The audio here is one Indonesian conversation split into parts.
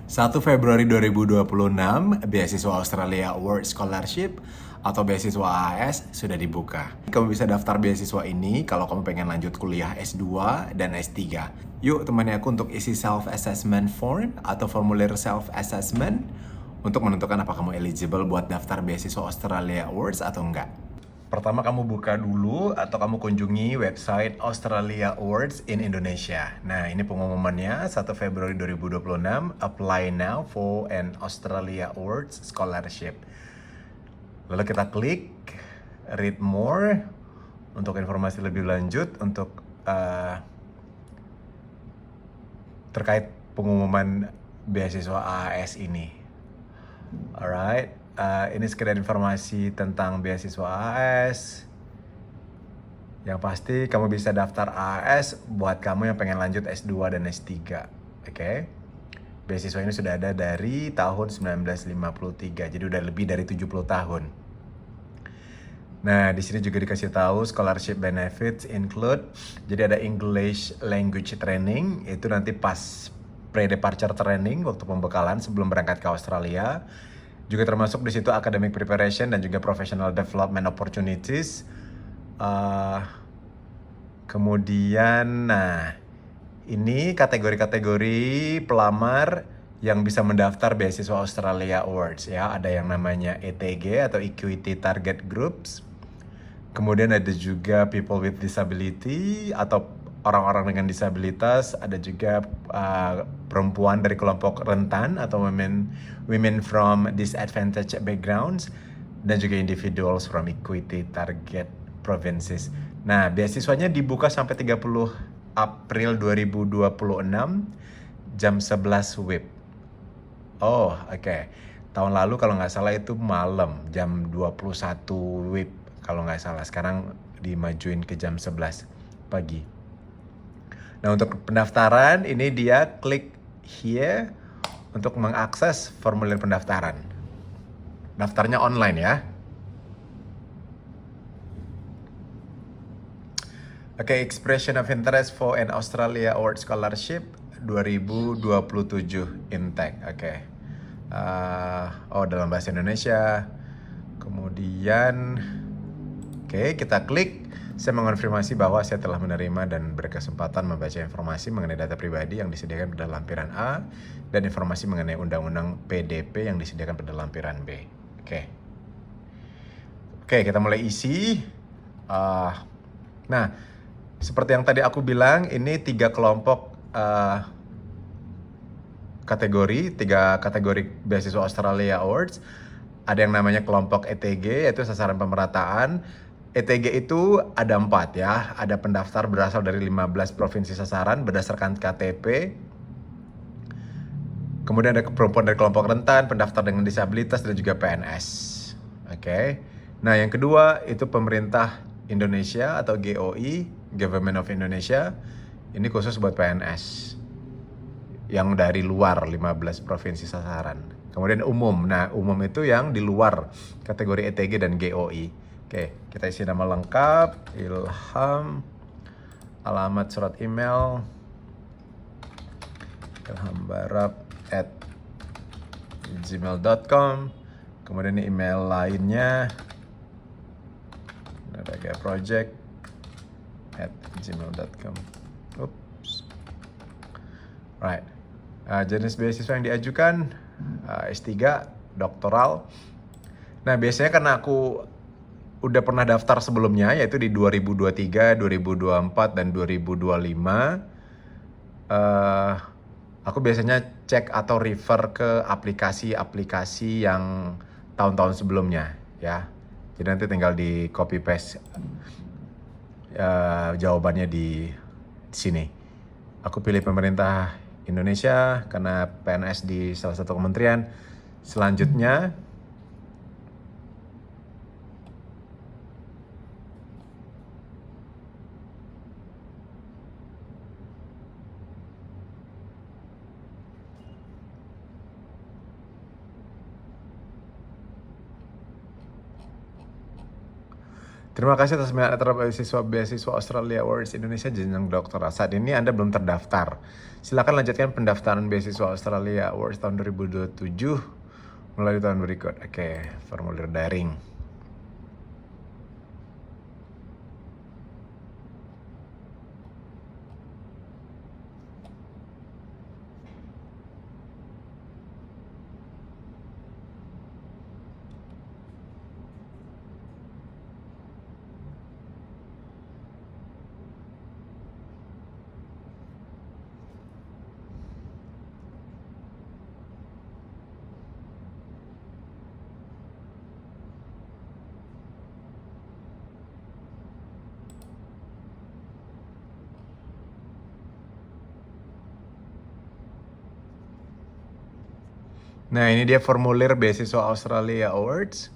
1 Februari 2026, beasiswa Australia Award Scholarship atau beasiswa AAS sudah dibuka. Kamu bisa daftar beasiswa ini kalau kamu pengen lanjut kuliah S2 dan S3. Yuk temani aku untuk isi self-assessment form atau formulir self-assessment untuk menentukan apa kamu eligible buat daftar beasiswa Australia Awards atau enggak. Pertama kamu buka dulu atau kamu kunjungi website Australia Awards in Indonesia. Nah, ini pengumumannya 1 Februari 2026, apply now for an Australia Awards scholarship. Lalu kita klik read more untuk informasi lebih lanjut untuk terkait pengumuman beasiswa AAS ini. Alright, ini sekedar informasi tentang beasiswa AAS. Yang pasti kamu bisa daftar AAS buat kamu yang pengen lanjut S2 dan S3. Oke. Beasiswa ini sudah ada dari tahun 1953, jadi udah lebih dari 70 tahun. Nah, di sini juga dikasih tahu scholarship benefits include, jadi ada English language training, itu nanti pas pre-departure training waktu pembekalan sebelum berangkat ke Australia. Juga termasuk di situ academic preparation dan juga professional development opportunities. Kemudian, nah ini kategori-kategori pelamar yang bisa mendaftar beasiswa Australia Awards ya. Ada yang namanya ETG atau Equity Target Groups. Kemudian ada juga people with disability atau orang-orang dengan disabilitas. Ada juga perempuan dari kelompok rentan atau women from disadvantaged backgrounds. Dan juga individuals from equity target provinces. Nah, beasiswanya dibuka sampai 30 April 2026 jam 11 WIB. Oh, oke. Tahun lalu kalau nggak salah itu malam, jam 21 WIB kalau nggak salah. Sekarang dimajuin ke jam 11 pagi. Nah, untuk pendaftaran ini dia klik here untuk mengakses formulir pendaftaran. Daftarnya online ya. Oke, expression of interest for an Australia Award Scholarship 2027 intake. Oke. Dalam bahasa Indonesia. Kemudian, oke, kita klik. Saya mengonfirmasi bahwa saya telah menerima dan berkesempatan membaca informasi mengenai data pribadi yang disediakan pada lampiran A dan informasi mengenai undang-undang PDP yang disediakan pada lampiran B. Oke, kita mulai isi. Nah, seperti yang tadi aku bilang, ini tiga kategori beasiswa Australia Awards. Ada yang namanya kelompok ETG, yaitu sasaran pemerataan. ETG itu ada 4 ya. Ada pendaftar berasal dari 15 provinsi sasaran berdasarkan KTP. Kemudian ada perempuan dari kelompok rentan, pendaftar dengan disabilitas, dan juga PNS. Oke. Nah, yang kedua itu pemerintah Indonesia atau GOI, Government of Indonesia. Ini khusus buat PNS yang dari luar 15 provinsi sasaran. Kemudian umum. Nah, umum itu yang di luar kategori ETG dan GOI. Oke, kita isi nama lengkap, Ilham, alamat surat email, ilhambarab@gmail.com. Kemudian email lainnya project@gmail.com. Oops. Right. Jenis beasiswa yang diajukan S3, doktoral. Nah, biasanya karena aku udah pernah daftar sebelumnya, yaitu di 2023, 2024, dan 2025. Aku biasanya cek atau refer ke aplikasi-aplikasi yang tahun-tahun sebelumnya ya. Jadi nanti tinggal di copy paste jawabannya di sini. Aku pilih pemerintah Indonesia karena PNS di salah satu kementerian. Selanjutnya, Terima kasih atas minat terhadap beasiswa Australia Awards Indonesia jenjang doktoral. Saat ini Anda belum terdaftar. Silakan lanjutkan pendaftaran beasiswa Australia Awards tahun 2027 mulai tahun berikut. Oke, formulir daring. Nah, ini dia formulir beasiswa Australia Awards.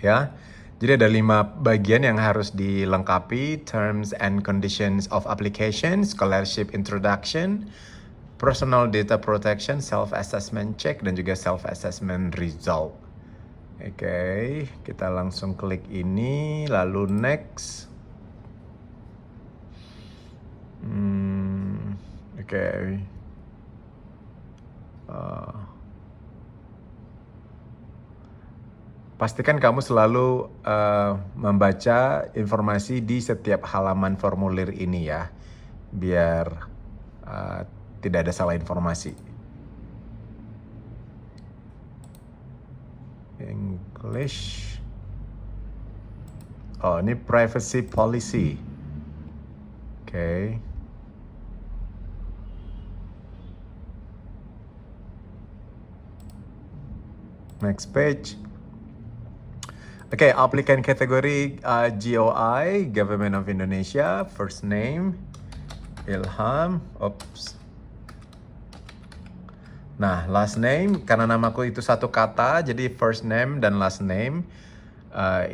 Ya. Jadi ada 5 bagian yang harus dilengkapi: terms and conditions of application, scholarship introduction, personal data protection, self-assessment check, dan juga self-assessment result. Oke, kita langsung klik ini, lalu next. Oke. Pastikan kamu selalu membaca informasi di setiap halaman formulir ini ya, biar tidak ada salah informasi. English. Oh, ini privacy policy. Oke. Next page. Oke, applicant kategori GOI, Government of Indonesia, first name, Ilham, Nah, last name, karena namaku itu satu kata, jadi first name dan last name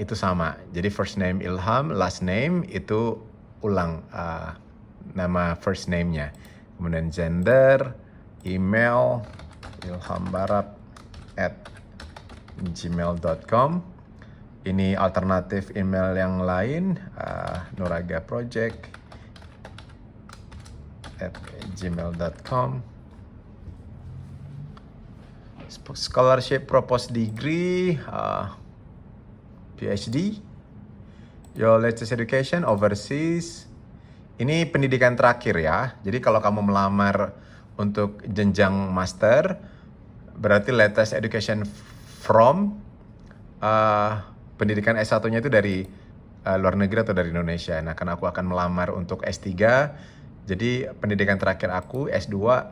itu sama. Jadi first name Ilham, last name itu ulang nama first name-nya. Kemudian gender, email, ilhambarat@gmail.com. Ini alternatif email yang lain, nuragaproject@gmail.com. Scholarship proposed degree, PhD. Your latest education, overseas. Ini pendidikan terakhir ya. Jadi kalau kamu melamar untuk jenjang master, berarti latest education from pendidikan S1-nya itu dari luar negeri atau dari Indonesia. Nah, karena aku akan melamar untuk S3, jadi pendidikan terakhir aku S2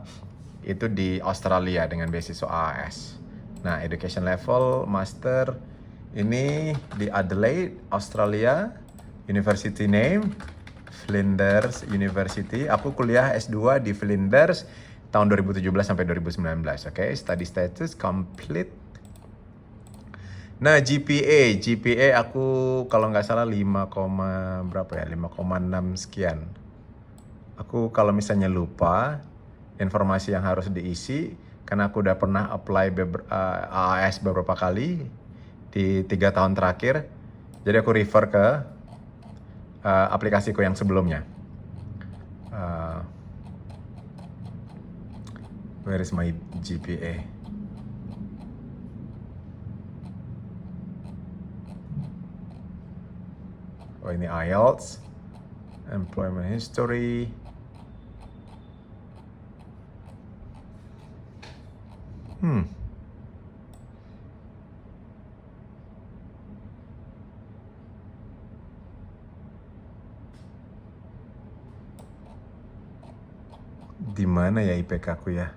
itu di Australia dengan beasiswa AAS. Nah, education level master ini di Adelaide, Australia. University name Flinders University. Aku kuliah S2 di Flinders tahun 2017 sampai 2019. Oke, study status complete. Nah, GPA aku kalau nggak salah 5,6 sekian. Aku kalau misalnya lupa informasi yang harus diisi, karena aku udah pernah apply AAS beberapa kali di 3 tahun terakhir, jadi aku refer ke aplikasiku yang sebelumnya. Where is my GPA? Oh, ini IELTS, employment history. Di mana ya IPK aku ya?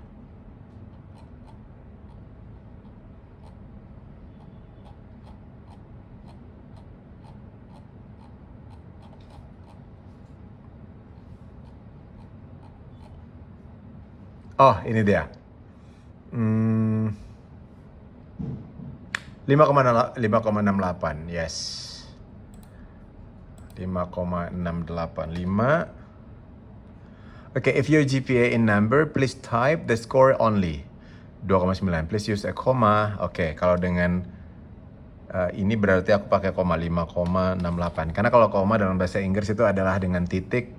Oh, ini dia. 5,68, yes. 5,685. Okay, if your GPA in number, please type the score only. 2,9. Please use a comma. Oke, kalau dengan Ini berarti aku pakai koma 5,68. Karena kalau koma dalam bahasa Inggris itu adalah dengan titik.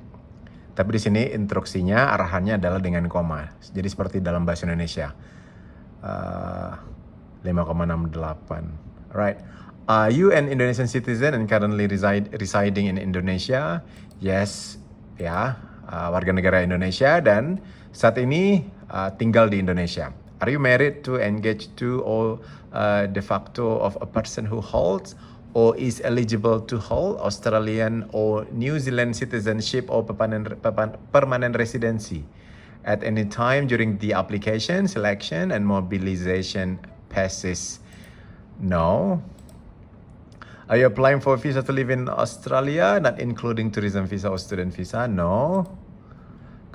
Tapi di sini instruksinya arahannya adalah dengan koma. Jadi seperti dalam bahasa Indonesia. 5,68. Right. Are you an Indonesian citizen and currently residing in Indonesia? Yes, ya, warga negara Indonesia dan saat ini tinggal di Indonesia. Are you married to, engaged to, or de facto of a person who holds or is eligible to hold Australian or New Zealand citizenship or permanent residency at any time during the application, selection, and mobilization passes? No. Are you applying for a visa to live in Australia, not including tourism visa or student visa? No.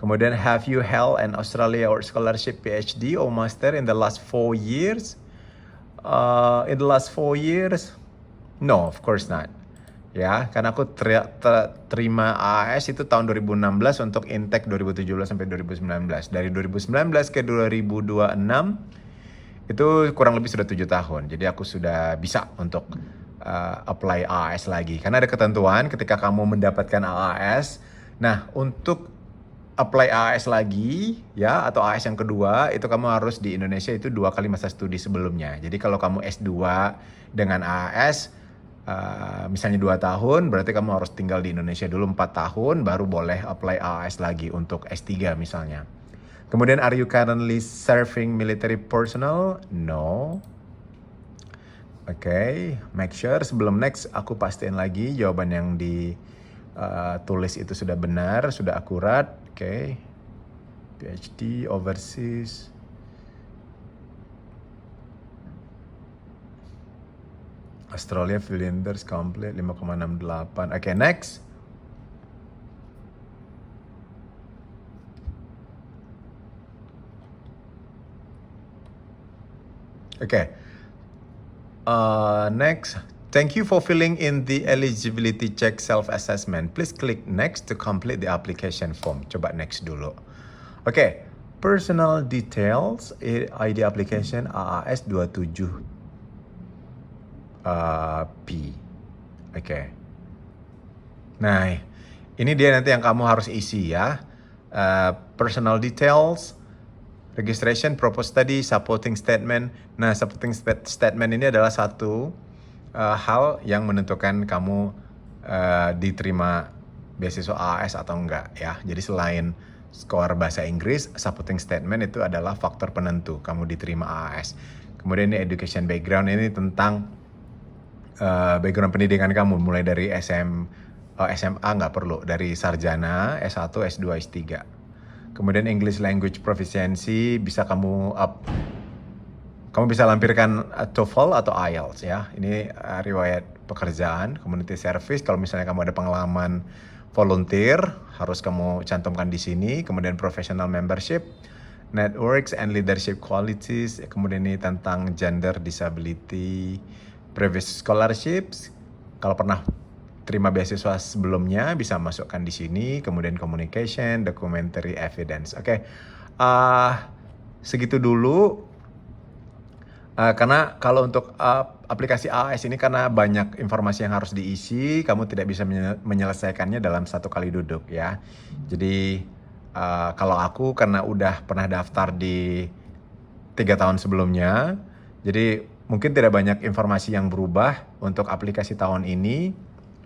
Kemudian, have you held an Australia or scholarship PhD or master in the last 4 years? In the last 4 years? No, of course not. Ya, karena aku terima AAS itu tahun 2016 untuk intake 2017 sampai 2019. Dari 2019 ke 2026 itu kurang lebih sudah 7 tahun. Jadi aku sudah bisa untuk apply AAS lagi. Karena ada ketentuan ketika kamu mendapatkan AAS. Nah, untuk apply AAS lagi ya atau AAS yang kedua itu kamu harus di Indonesia itu 2 kali masa studi sebelumnya. Jadi kalau kamu S2 dengan AAS misalnya 2 tahun berarti kamu harus tinggal di Indonesia dulu 4 tahun baru boleh apply AAS lagi untuk S3 misalnya. Kemudian, are you currently serving military personnel? No. Oke, make sure sebelum next aku pastiin lagi jawaban yang tulis itu sudah benar, sudah akurat. Oke. PhD, overseas. Australia Fielders complete 5,68. Oke, next. Oke. Next. Thank you for filling in the eligibility check self-assessment. Please click next to complete the application form. Coba next dulu. Oke. Personal details, ID application AAS 27 P. Oke. Nah, ini dia nanti yang kamu harus isi ya. Personal details, registration, proposed study, supporting statement. Nah, supporting statement ini adalah satu hal yang menentukan kamu diterima beasiswa AAS atau enggak ya. Jadi selain skor bahasa Inggris, supporting statement itu adalah faktor penentu kamu diterima AAS. Kemudian ini education background, ini tentang background pendidikan kamu mulai dari SMA nggak perlu, dari sarjana, S1, S2, S3. Kemudian English language proficiency bisa kamu bisa lampirkan TOEFL atau IELTS ya. Ini riwayat pekerjaan, community service. Kalau misalnya kamu ada pengalaman volunteer, harus kamu cantumkan di sini. Kemudian professional membership, networks and leadership qualities. Kemudian ini tentang gender, disability, previous scholarships. Kalau pernah terima beasiswa sebelumnya bisa masukkan di sini. Kemudian communication, documentary evidence. Oke. Segitu dulu. Karena kalau untuk aplikasi AAS ini karena banyak informasi yang harus diisi, kamu tidak bisa menyelesaikannya dalam 1 kali duduk ya. Jadi kalau aku karena udah pernah daftar di 3 tahun sebelumnya, jadi mungkin tidak banyak informasi yang berubah untuk aplikasi tahun ini.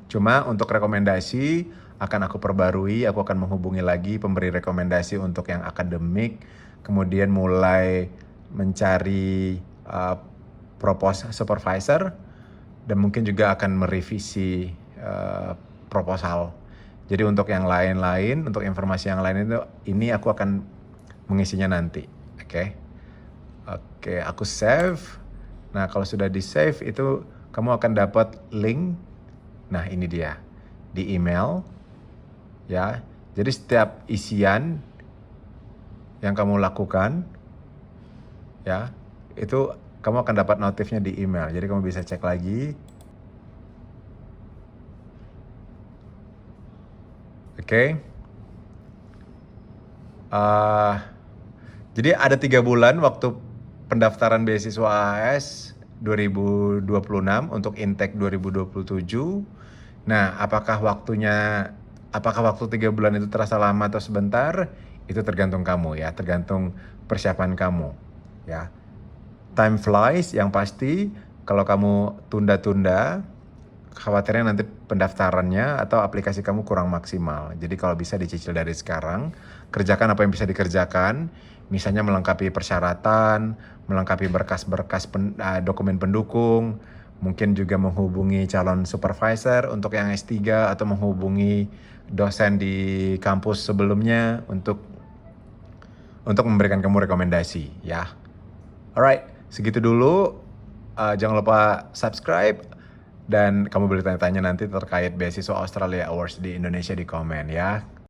Cuma untuk rekomendasi akan aku perbarui, aku akan menghubungi lagi pemberi rekomendasi untuk yang akademik, kemudian mulai mencari propose supervisor dan mungkin juga akan merevisi proposal. Jadi untuk yang lain-lain, untuk informasi yang lain itu ini aku akan mengisinya nanti. Oke, aku save. Nah, kalau sudah di save itu kamu akan dapat link. Nah, ini dia di email ya. Jadi setiap isian yang kamu lakukan ya, itu kamu akan dapat notifnya di email. Jadi kamu bisa cek lagi. Oke. Jadi ada 3 bulan waktu pendaftaran beasiswa AAS 2026 untuk intake 2027. Nah, apakah waktu 3 bulan itu terasa lama atau sebentar? Itu tergantung kamu ya, tergantung persiapan kamu ya. Time flies, yang pasti kalau kamu tunda-tunda, khawatirnya nanti pendaftarannya atau aplikasi kamu kurang maksimal. Jadi kalau bisa dicicil dari sekarang, kerjakan apa yang bisa dikerjakan, misalnya melengkapi persyaratan, melengkapi berkas-berkas dokumen pendukung, mungkin juga menghubungi calon supervisor untuk yang S3 atau menghubungi dosen di kampus sebelumnya untuk memberikan kamu rekomendasi ya. Alright, segitu dulu. Jangan lupa subscribe dan kamu boleh tanya-tanya nanti terkait beasiswa Australia Awards di Indonesia di komen ya.